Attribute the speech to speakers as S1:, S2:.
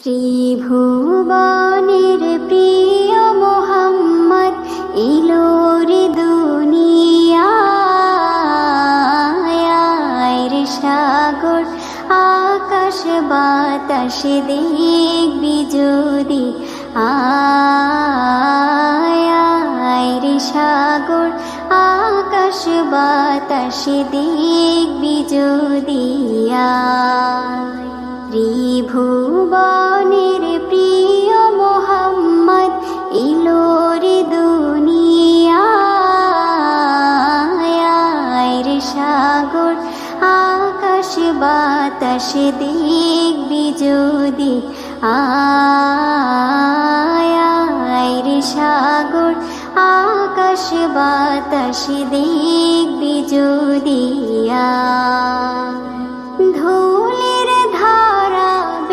S1: ত্রিভুবনের প্রিয় মোহাম্মদ এলো রে দুনিয়ায় রে সাগর আকাশ বাতাস দেখবি যদি আয় রে সাগর আকাশ বাতাস দেখবি যদি ত্রিভুবনের প্রিয় মোহাম্মদ এলো রে দুনিয়ায় রে সাগর আকাশ বাতাস দেখবি যদি আয় রে সাগর আকাশ বাতাস দেখবি যদি